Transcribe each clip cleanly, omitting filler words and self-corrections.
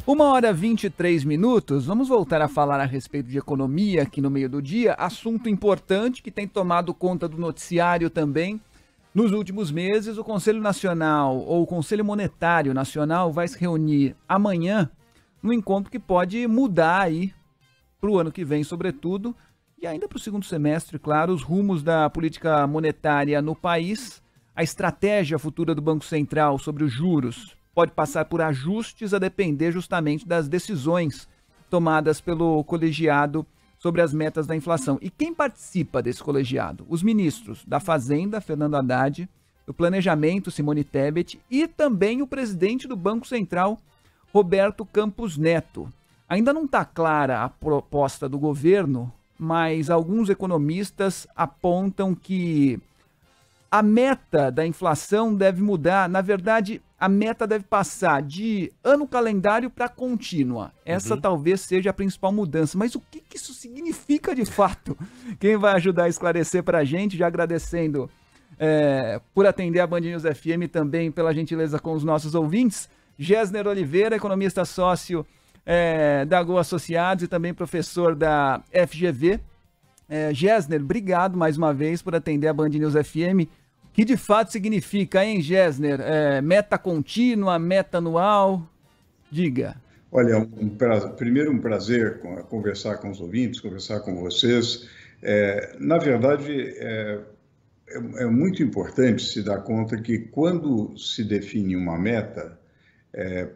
1h23. Vamos voltar a falar a respeito de economia aqui no meio do dia. Assunto importante que tem tomado conta do noticiário também. Nos últimos meses, o Conselho Nacional, ou o Conselho Monetário Nacional, vai se reunir amanhã num encontro que pode mudar aí para o ano que vem, sobretudo, e ainda para o segundo semestre, claro, os rumos da política monetária no país. A estratégia futura do Banco Central sobre os juros pode passar por ajustes a depender justamente das decisões tomadas pelo colegiado sobre as metas da inflação. E quem participa desse colegiado? Os ministros da Fazenda, Fernando Haddad, do Planejamento, Simone Tebet, e também o presidente do Banco Central, Roberto Campos Neto. Ainda não está clara a proposta do governo, mas alguns economistas apontam que a meta da inflação deve mudar. Na verdade, a meta deve passar de ano calendário para contínua. Essa talvez seja a principal mudança. Mas o que isso significa de fato? Quem vai ajudar a esclarecer para a gente, já agradecendo por atender a Band News FM e também pela gentileza com os nossos ouvintes, Gessner Oliveira, economista sócio da Go Associados e também professor da FGV. Gessner, obrigado mais uma vez por atender a Band News FM. O que de fato significa, hein, Gessner? Meta contínua, meta anual? Diga. Olha, primeiro um prazer conversar com os ouvintes, conversar com vocês. Na verdade, é muito importante se dar conta que quando se define uma meta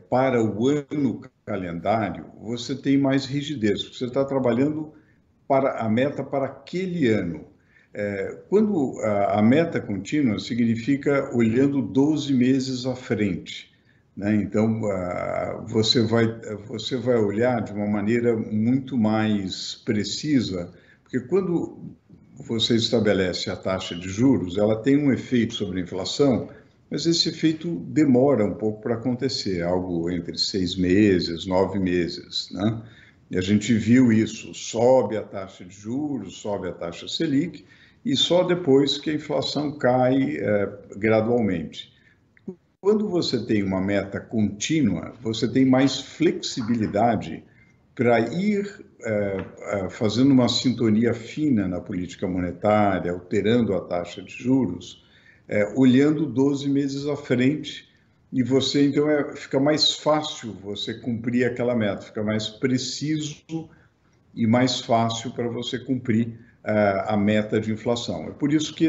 para o ano calendário, você tem mais rigidez, você está trabalhando para a meta para aquele ano. Quando a meta contínua significa olhando 12 meses à frente, né? Então, você vai olhar de uma maneira muito mais precisa, porque quando você estabelece a taxa de juros, ela tem um efeito sobre a inflação, mas esse efeito demora um pouco para acontecer, algo entre 6 meses, 9 meses, né? E a gente viu isso, sobe a taxa de juros, sobe a taxa Selic, e só depois que a inflação cai gradualmente. Quando você tem uma meta contínua, você tem mais flexibilidade para ir fazendo uma sintonia fina na política monetária, alterando a taxa de juros, olhando 12 meses à frente, e você, então, fica mais fácil você cumprir aquela meta, fica mais preciso e mais fácil para você cumprir a meta de inflação. É por isso que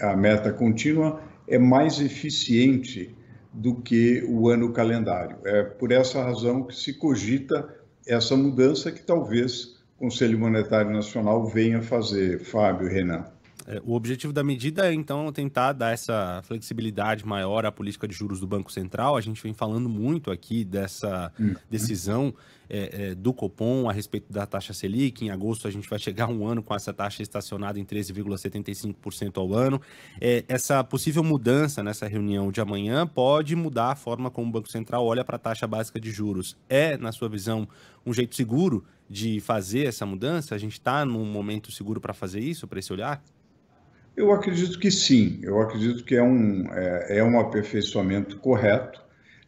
a meta contínua é mais eficiente do que o ano calendário. É por essa razão que se cogita essa mudança que talvez o Conselho Monetário Nacional venha fazer, Fábio e Renan. O objetivo da medida é, então, tentar dar essa flexibilidade maior à política de juros do Banco Central. A gente vem falando muito aqui dessa decisão do Copom a respeito da taxa Selic. Em agosto, a gente vai chegar um ano com essa taxa estacionada em 13,75% ao ano. Essa possível mudança nessa reunião de amanhã pode mudar a forma como o Banco Central olha para a taxa básica de juros. Na sua visão, um jeito seguro de fazer essa mudança? A gente está num momento seguro para fazer isso, para esse olhar? Eu acredito que sim, eu acredito que é um aperfeiçoamento correto,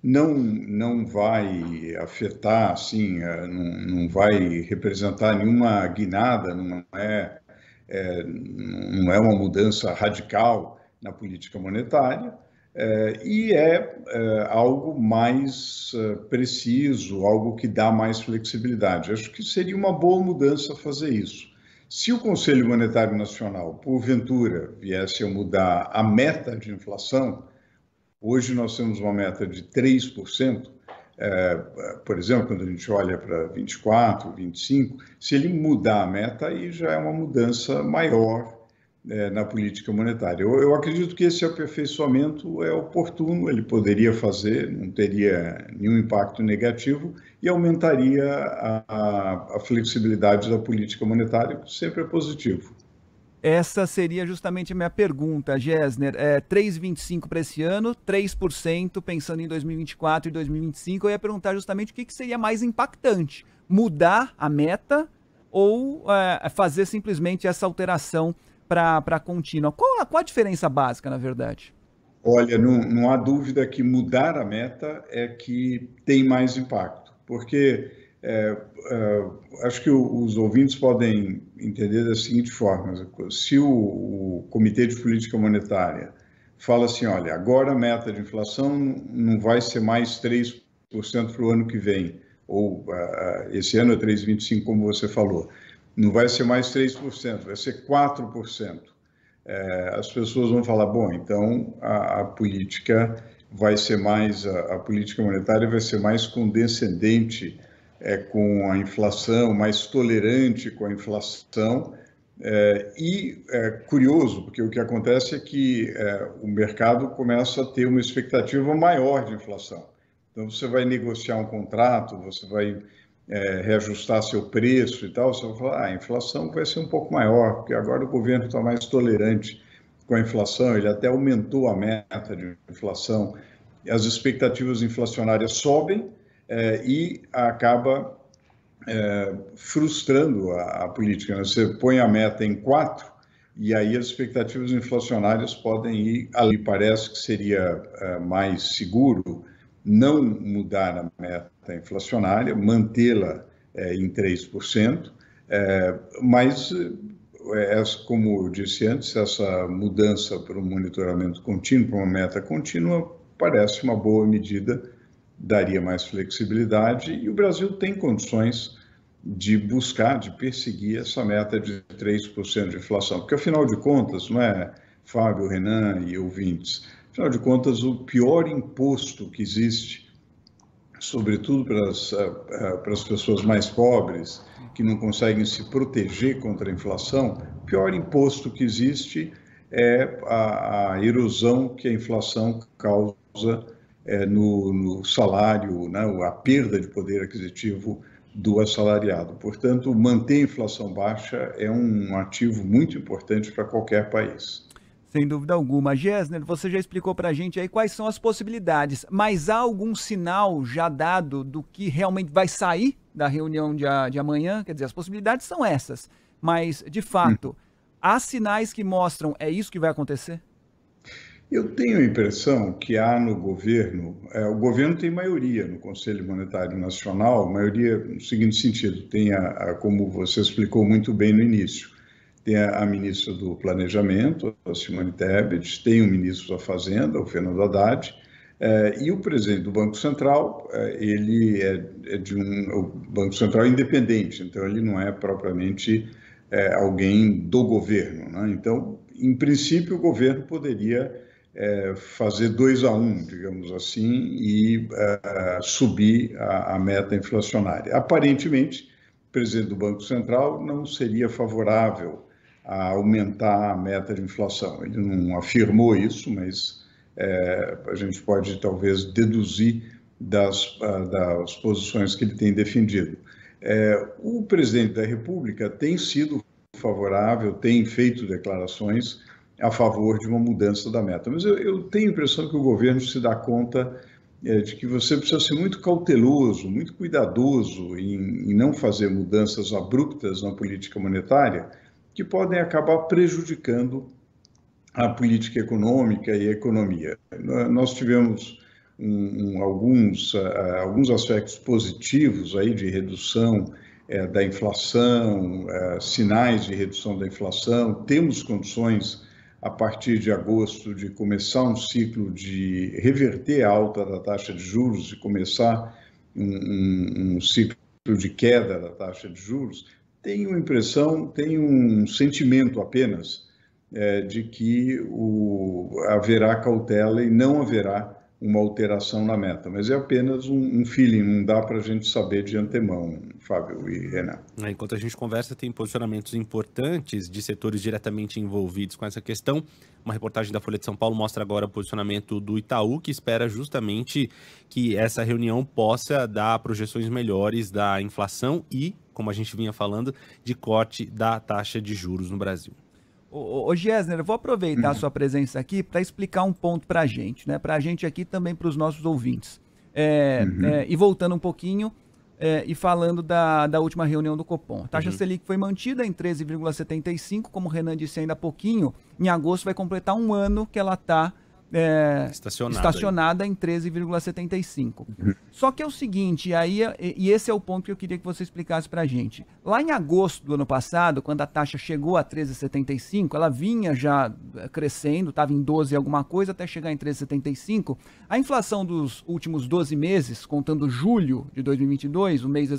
não vai afetar, assim, não vai representar nenhuma guinada, não é uma mudança radical na política monetária, e algo mais preciso, algo que dá mais flexibilidade. Acho que seria uma boa mudança fazer isso. Se o Conselho Monetário Nacional, porventura, viesse a mudar a meta de inflação, hoje nós temos uma meta de 3%, por exemplo, quando a gente olha para 24, 25, se ele mudar a meta, aí já é uma mudança maior na política monetária. Eu acredito que esse aperfeiçoamento é oportuno, ele poderia fazer, não teria nenhum impacto negativo e aumentaria a flexibilidade da política monetária, que sempre é positivo. Essa seria justamente a minha pergunta, Gessner. 3,25% para esse ano, 3% pensando em 2024 e 2025. Eu ia perguntar justamente o que seria mais impactante, mudar a meta ou fazer simplesmente essa alteração para contínua. Qual a diferença básica, na verdade? Olha, não há dúvida que mudar a meta é que tem mais impacto, porque acho que os ouvintes podem entender da seguinte forma: se o Comitê de Política Monetária fala assim, olha, agora a meta de inflação não vai ser mais 3% para o ano que vem, ou esse ano é 3,25%, como você falou, não vai ser mais 3%, vai ser 4%. As pessoas vão falar, bom, então a política vai ser mais, a política monetária vai ser mais condescendente com a inflação, mais tolerante com a inflação, curioso, porque o que acontece é que o mercado começa a ter uma expectativa maior de inflação. Então, você vai negociar um contrato, você vai reajustar seu preço e tal, você vai falar, a inflação vai ser um pouco maior, porque agora o governo está mais tolerante com a inflação, ele até aumentou a meta de inflação, as expectativas inflacionárias sobem e acaba frustrando a política, né? Você põe a meta em 4 e aí as expectativas inflacionárias podem ir ali. Parece que seria mais seguro não mudar a meta inflacionária, mantê-la em 3%, mas, como eu disse antes, essa mudança para um monitoramento contínuo, para uma meta contínua, parece uma boa medida, daria mais flexibilidade, e o Brasil tem condições de buscar, de perseguir essa meta de 3% de inflação, porque, afinal de contas, não é, Fábio, Renan e ouvintes, afinal de contas, o pior imposto que existe, sobretudo para as pessoas mais pobres, que não conseguem se proteger contra a inflação, o pior imposto que existe é a erosão que a inflação causa no salário, né, a perda de poder aquisitivo do assalariado. Portanto, manter a inflação baixa é um ativo muito importante para qualquer país. Sem dúvida alguma. Gessner, você já explicou para a gente aí quais são as possibilidades, mas há algum sinal já dado do que realmente vai sair da reunião de amanhã? Quer dizer, as possibilidades são essas, mas, de fato, há sinais que mostram é isso que vai acontecer? Eu tenho a impressão que há no governo, o governo tem maioria no Conselho Monetário Nacional, maioria no seguinte sentido, tem como você explicou muito bem no início, tem a ministra do Planejamento, a Simone Tebet, tem o ministro da Fazenda, o Fernando Haddad, e o presidente do Banco Central, ele o Banco Central é independente, então ele não é propriamente alguém do governo, né? Então, em princípio, o governo poderia fazer 2-1, digamos assim, e subir a meta inflacionária. Aparentemente, o presidente do Banco Central não seria favorável a aumentar a meta de inflação. Ele não afirmou isso, mas a gente pode talvez deduzir das posições que ele tem defendido. O presidente da República tem sido favorável, tem feito declarações a favor de uma mudança da meta. Mas eu tenho a impressão que o governo se dá conta de que você precisa ser muito cauteloso, muito cuidadoso em não fazer mudanças abruptas na política monetária que podem acabar prejudicando a política econômica e a economia. Nós tivemos alguns aspectos positivos aí de redução da inflação, sinais de redução da inflação, temos condições a partir de agosto, de começar um ciclo de reverter a alta da taxa de juros e começar um ciclo de queda da taxa de juros, tenho impressão, tenho um sentimento apenas de que haverá cautela e não haverá uma alteração na meta, mas é apenas um feeling, não dá para a gente saber de antemão, Fábio e Renan. Enquanto a gente conversa, tem posicionamentos importantes de setores diretamente envolvidos com essa questão. Uma reportagem da Folha de São Paulo mostra agora o posicionamento do Itaú, que espera justamente que essa reunião possa dar projeções melhores da inflação e, como a gente vinha falando, de corte da taxa de juros no Brasil. Ô Gessner, eu vou aproveitar a sua presença aqui para explicar um ponto para a gente, né? Para a gente aqui também, para os nossos ouvintes. E voltando um pouquinho e falando da última reunião do Copom. A taxa Selic foi mantida em 13,75, como o Renan disse ainda há pouquinho. Em agosto vai completar um ano que ela está estacionada em 13,75. Só que é o seguinte, e esse é o ponto que eu queria que você explicasse para a gente. Lá em agosto do ano passado, quando a taxa chegou a 13,75, ela vinha já crescendo, estava em 12 alguma coisa, até chegar em 13,75. A inflação dos últimos 12 meses, contando julho de 2022, o mês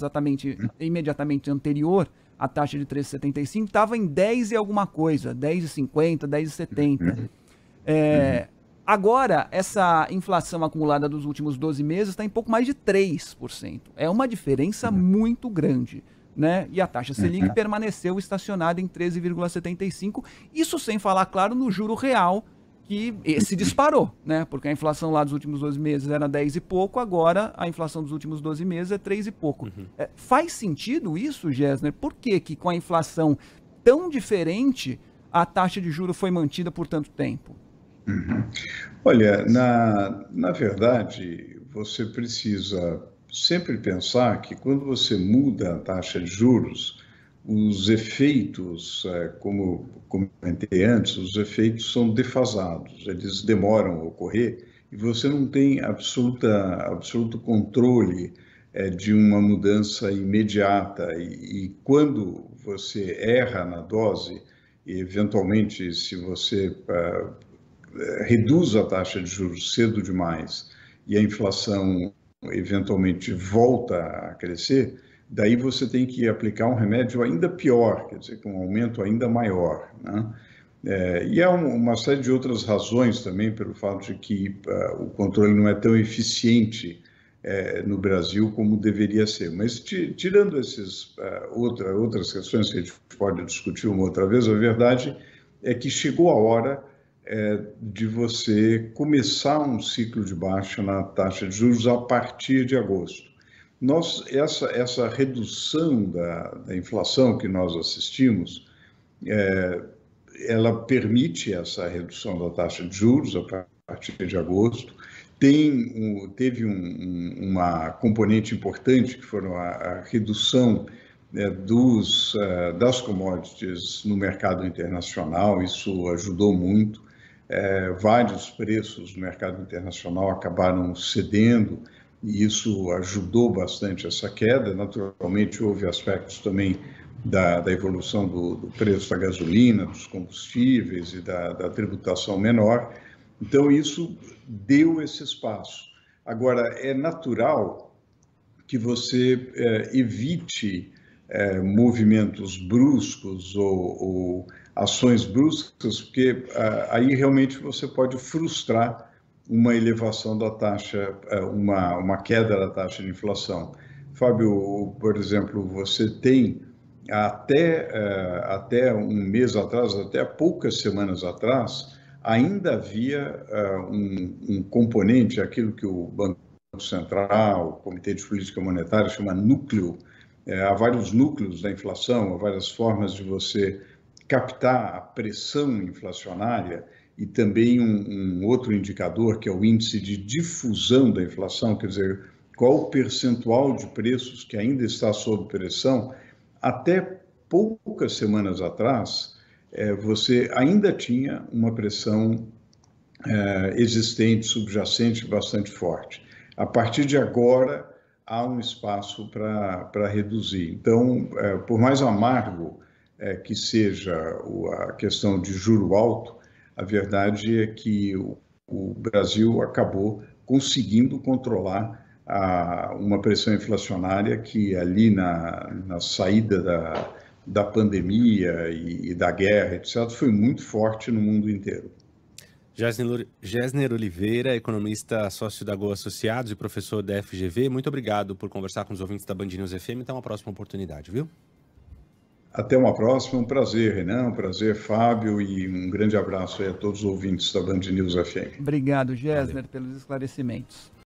imediatamente anterior, a taxa de 13,75 estava em 10 e alguma coisa, 10,50, 10,70. Agora, essa inflação acumulada dos últimos 12 meses está em pouco mais de 3%. É uma diferença muito grande, né? E a taxa Selic permaneceu estacionada em 13,75%. Isso sem falar, claro, no juro real, que esse disparou, né? Porque a inflação lá dos últimos 12 meses era 10 e pouco, agora a inflação dos últimos 12 meses é 3 e pouco. Faz sentido isso, Gessner? Por que com a inflação tão diferente a taxa de juros foi mantida por tanto tempo? Olha, na verdade, você precisa sempre pensar que quando você muda a taxa de juros, os efeitos, como comentei antes, os efeitos são defasados, eles demoram a ocorrer e você não tem absoluto controle de uma mudança imediata. E quando você erra na dose, e eventualmente se você reduz a taxa de juros cedo demais e a inflação eventualmente volta a crescer, daí você tem que aplicar um remédio ainda pior, quer dizer, com um aumento ainda maior, né? E há uma série de outras razões também pelo fato de que o controle não é tão eficiente no Brasil como deveria ser. Mas tirando essas outras questões que a gente pode discutir uma outra vez, a verdade é que chegou a hora de você começar um ciclo de baixa na taxa de juros a partir de agosto. Essa redução da inflação que nós assistimos, ela permite essa redução da taxa de juros a partir de agosto. Teve uma componente importante, que foram a redução das commodities no mercado internacional, isso ajudou muito. Vários preços no mercado internacional acabaram cedendo e isso ajudou bastante essa queda. Naturalmente, houve aspectos também da evolução do preço da gasolina, dos combustíveis e da tributação menor. Então, isso deu esse espaço. Agora, é natural que você evite movimentos bruscos ou ações bruscas, porque aí realmente você pode frustrar uma elevação da taxa, uma queda da taxa de inflação. Fábio, por exemplo, você tem até um mês atrás, até poucas semanas atrás, ainda havia um componente, aquilo que o Banco Central, o Comitê de Política Monetária chama núcleo. Há vários núcleos da inflação, há várias formas de você captar a pressão inflacionária e também um outro indicador, que é o índice de difusão da inflação, quer dizer, qual o percentual de preços que ainda está sob pressão. Até poucas semanas atrás, você ainda tinha uma pressão existente, subjacente, bastante forte. A partir de agora, há um espaço para reduzir. Então, por mais amargo que seja a questão de juro alto, a verdade é que o Brasil acabou conseguindo controlar uma pressão inflacionária que ali na saída da pandemia e da guerra, etc., foi muito forte no mundo inteiro. Gessner Oliveira, economista, sócio da Go Associados e professor da FGV, muito obrigado por conversar com os ouvintes da Band News FM. Até uma próxima oportunidade, viu? Até uma próxima. Um prazer, Renan. Um prazer, Fábio. E um grande abraço aí a todos os ouvintes da Band News FM. Obrigado, Gessner, pelos esclarecimentos.